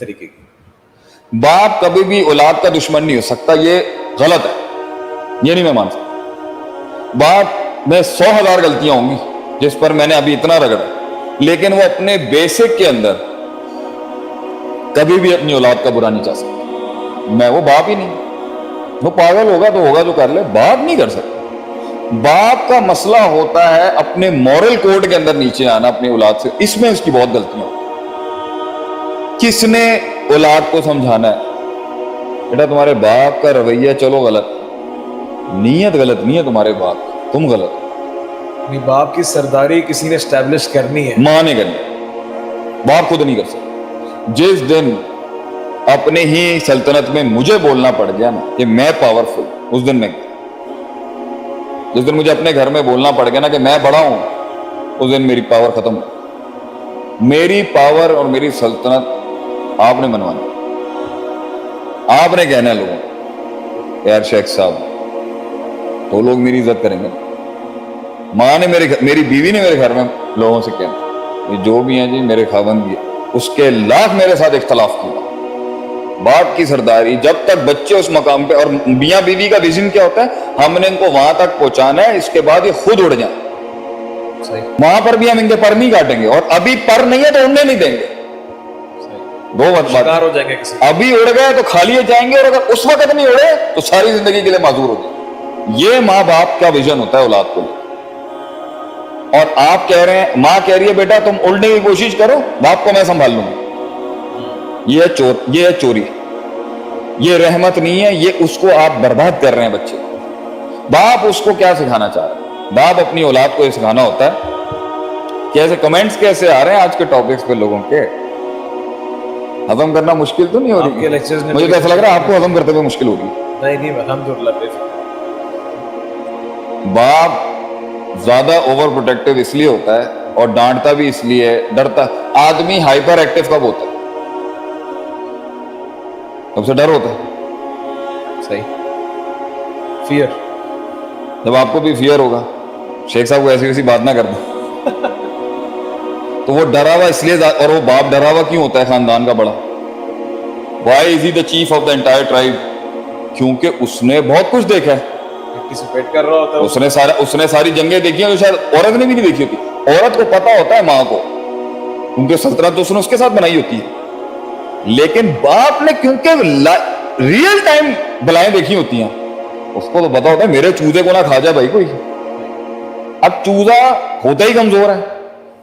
طریقے کی. باپ کبھی بھی اولاد کا دشمن نہیں ہو سکتا, یہ غلط ہے, یہ نہیں میں مان سکتا. باپ میں 100,000 غلطیاں ہوں گی جس پر میں نے ابھی اتنا رگڑا, لیکن وہ اپنے بیسک کے اندر کبھی بھی اپنی اولاد کا برا نہیں چاہ سکتا. میں وہ باپ ہی نہیں, وہ پاگل ہوگا تو ہوگا جو کر لے, باپ نہیں کر سکتا. باپ کا مسئلہ ہوتا ہے اپنے مورل کوڈ کے اندر نیچے آنا اپنی اولاد سے, اس میں اس کی بہت غلطیاں ہوتی. کس نے اولاد کو سمجھانا ہے بیٹا تمہارے باپ کا رویہ چلو غلط, نیت غلط نہیں ہے تمہارے باپ کی, تم غلط ہو. باپ کی سرداری کسی نے اسٹیبلش کرنی ہے, ماں نے کرنی, باپ خود نہیں کر سکتا. جس دن اپنے ہی سلطنت میں مجھے بولنا پڑ گیا نا کہ میں پاورفل, اس دن میں, جس دن مجھے اپنے گھر میں بولنا پڑ گیا نا کہ میں بڑا ہوں, اس دن میری پاور ختم ہو. میری پاور اور میری سلطنت آپ نے منوانی, آپ نے کہنا ہے لوگوں یار شیخ صاحب, تو لوگ میری عزت کریں گے. ماں نے میری بیوی نے میرے گھر میں لوگوں سے کہنا یہ جو بھی ہیں جی میرے خاوند بھی, اس کے لاکھ میرے ساتھ اختلاف کیا. باپ کی سرداری جب تک بچے اس مقام پہ, اور میاں بیوی کا ویژن کیا ہوتا ہے, ہم نے ان کو وہاں تک پہنچانا ہے, اس کے بعد یہ خود اڑ جائیں. وہاں پر بھی ہم ان کے پر نہیں کاٹیں گے, اور ابھی پر نہیں ہے تو اڑنے نہیں دیں گے. دو شکار ہو جائیں گے کسی, ابھی اڑ گئے تو کھا لیے جائیں گے, اور اگر اس وقت نہیں اڑے تو ساری زندگی کے لیے معذور ہو جائیں. یہ ماں باپ کا ویژن ہوتا ہے اولاد کو. اور آپ کہہ رہے ہیں, ماں کہہ رہی ہے بیٹا تم اڑنے کی کوشش کرو, باپ کو میں سنبھال لوں گا. یہ ہے چوری, یہ رحمت نہیں ہے, یہ اس کو آپ برباد کر رہے ہیں بچے. باپ اس کو کیا سکھانا چاہ رہا ہے؟ باپ اپنی اولاد کو یہ سکھانا ہوتا ہے. کیسے کمنٹس کیسے آ رہے ہیں آج کے ٹاپکس پہ لوگوں کے, ہضم کرنا مشکل تو نہیں ہو رہی؟ مجھے تو ایسا لگ رہا ہے آپ کو ہضم کرتے ہوئے مشکل ہو رہی ہے. نہیں الحمدللہ. باپ زیادہ اوور پروٹیکٹیو اس لیے ہوتا ہے, اور ڈانٹتا بھی اس لیے, ڈرتا. آدمی ہائپر ایکٹیو کب ہوتا ہے؟ سب سے ڈر ہوتا ہے. صحیح, فیئر. جب آپ کو بھی فیئر ہوگا, شیخ صاحب کو ایسی ویسی بات نہ کر دیں, تو وہ ڈرا ہوا اس لیے, اور وہ باپ ڈرا ہوا کیوں ہوتا ہے خاندان کا بڑا؟ Why is he the chief of the entire tribe? کیونکہ اس نے بہت کچھ دیکھا ہے, کر رہا ہوتا ہے. اس نے ساری جنگیں دیکھی ہیں جو شاید عورت نے بھی نہیں دیکھی ہوتی. عورت کو پتا ہوتا ہے ماں کو, کیونکہ سلطنت تو اس نے اس کے ساتھ بنائی ہوتی ہے. لیکن باپ نے کیونکہ ریئل ٹائم بلائیں دیکھی ہوتی ہیں, اس کو تو پتا ہوتا ہے میرے چوزے کو نہ کھا جائے بھائی کوئی. اب چوزا ہوتا ہی کمزور ہے.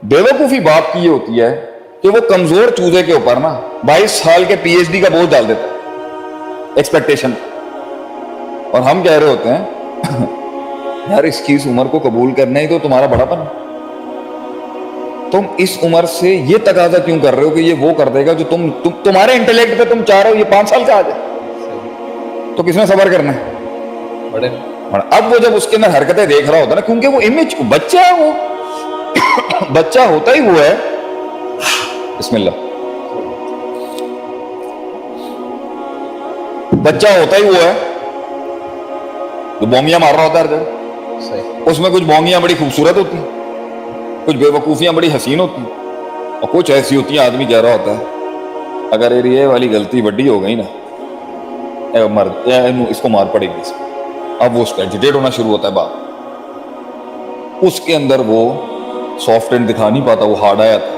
بیوقوفی باپ کی یہ ہوتی ہے کہ وہ کمزور چوزے کے اوپر نا 22 سال کے پی ایچ ڈی کا بوجھ ڈال دیتا ہے ایکسپیکٹیشن. اور ہم کہہ رہے ہوتے ہیں یار اس کی اس عمر کو قبول کرنا ہی تو تمہارا بڑا پن. تم اس عمر سے یہ تقاضا کیوں کر رہے ہو کہ یہ وہ کر دے گا جو تمہارے انٹلیکٹ پہ تم چاہ رہے ہو یہ 5 سال کا آ جائے؟ تو کس نے صبر کرنا ہے؟ بڑے. اب وہ جب اس کے اندر حرکتیں دیکھ رہا ہوتا ہے نا, کیونکہ وہ امیج بچہ ہے, وہ بچہ ہوتا ہی وہ ہے. بسم اللہ. بچہ ہوتا ہی وہ ہے جو بونگیاں مار رہا ہوتا ہے ہر جگہ. اس میں کچھ بونگیاں بڑی خوبصورت ہوتی ہیں, کچھ بے وقوفیاں بڑی حسین ہوتی ہیں, اور کچھ ایسی ہوتی ہیں آدمی کہہ رہا ہوتا ہے اگر یہ والی غلطی بڑی ہو گئی نا اس کو مار پڑے گی. اب وہ اس کا ایجیٹیٹ ہونا شروع ہوتا ہے باپ. اس کے اندر وہ سافٹ اینڈ دکھا نہیں پاتا, وہ ہارڈ آیا تھا.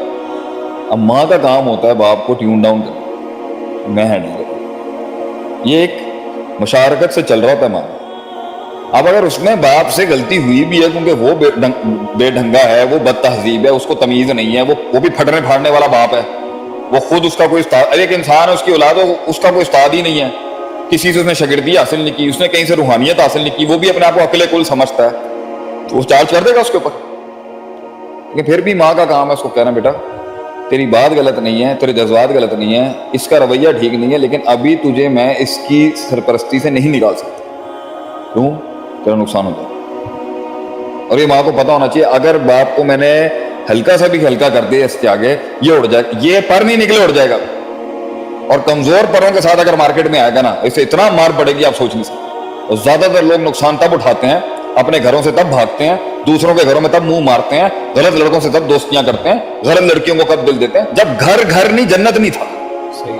اب ماں کا کام ہوتا ہے باپ کو ٹیون ڈاؤن کرنا, میں ہینڈل کروں. یہ ایک مشارکت سے چل رہا ہوتا ہے ماں. اب اگر اس میں باپ سے غلطی ہوئی بھی ہے کیونکہ وہ بے ڈھنگا ہے, وہ بد تہذیب ہے, اس کو تمیز نہیں ہے, وہ بھی پھٹنے پھاڑنے والا باپ ہے, وہ خود اس کا کوئی استاد, ایک انسان ہے اس کی اولاد ہو, اس کا کوئی استاد ہی نہیں ہے, کسی سے اس نے شاگردی حاصل نہیں کی, اس نے کہیں سے روحانیت حاصل نہیں کی, وہ بھی اپنے آپ کو عقل کل سمجھتا ہے, تو وہ چارج کر دے گا اس کے اوپر. لیکن پھر بھی ماں کا کام ہے اس کو کہنا بیٹا تیری بات غلط نہیں ہے, تیرے جذبات غلط نہیں ہے, اس کا رویہ ٹھیک نہیں ہے, لیکن ابھی تجھے میں اس کی سرپرستی سے نہیں نکال سکتا. کیوں؟ تیرا نقصان ہو جائے. اور یہ ماں کو پتا ہونا چاہیے اگر باپ کو میں نے ہلکا سا بھی ہلکا کر دیا اس کے آگے یہ اڑ جائے, یہ پر نہیں نکلے اڑ جائے گا. اور کمزور پروں کے ساتھ اگر مارکیٹ میں آئے گا نا اسے اتنا مار پڑے گی آپ سوچ نہیں سکتے. اور زیادہ تر لوگ نقصان تب اٹھاتے ہیں, اپنے گھروں سے تب بھاگتے ہیں, دوسروں کے گھروں میں تب منہ مارتے ہیں, غلط لڑکوں سے تب دوستیاں کرتے ہیں, غلط لڑکیوں کو کب دل دیتے ہیں جب گھر نہیں جنت نہیں تھا. صحیح.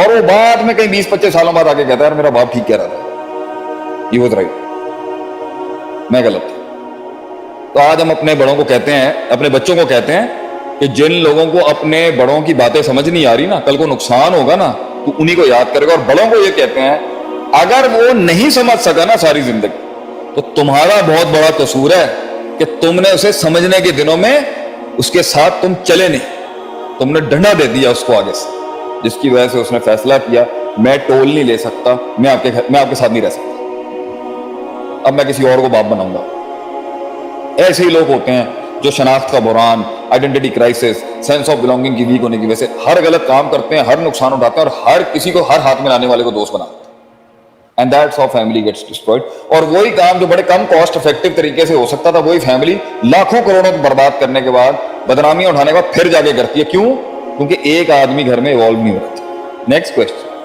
اور وہ بعد میں کہیں 20-25 سالوں بعد آگے کہتا ہے میرا باپ ٹھیک کہہ رہا تھا, یہ واز رائٹ, میں غلط تھا. تو آج ہم اپنے بڑوں کو کہتے ہیں, اپنے بچوں کو کہتے ہیں کہ جن لوگوں کو اپنے بڑوں کی باتیں سمجھ نہیں آ رہی نا, کل کو نقصان ہوگا نا تو انہی کو یاد کرے گا. اور بڑوں کو یہ کہتے ہیں اگر وہ نہیں سمجھ سکا نا ساری زندگی تو تمہارا بہت بڑا قصور ہے کہ تم نے اسے سمجھنے کے دنوں میں اس کے ساتھ تم چلے نہیں, تم نے ڈنڈا دے دیا اس کو آگے سے, جس کی وجہ سے اس نے فیصلہ کیا میں ٹول نہیں لے سکتا, میں آپ کے ساتھ نہیں رہ سکتا, اب میں کسی اور کو باپ بناؤں گا. ایسے ہی لوگ ہوتے ہیں جو شناخت کا بحران, identity crisis, sense of belonging کی ویک ہونے کی وجہ سے ہر غلط کام کرتے ہیں, ہر نقصان اٹھاتے ہیں اور ہر کسی کو ہر ہاتھ میں لانے والے کو دوست بناتے ہیں. And that's how family gets destroyed. اور وہی کام جو بڑے کم کاسٹ افیکٹو طریقے سے ہو سکتا تھا وہی فیملی لاکھوں کروڑوں کو برباد کرنے کے بعد, بدنامیاں اٹھانے کے بعد پھر جا کے کرتی ہے. کیوں؟ کیونکہ ایک آدمی گھر میں ایوالو نہیں ہو رہا تھا. Next question.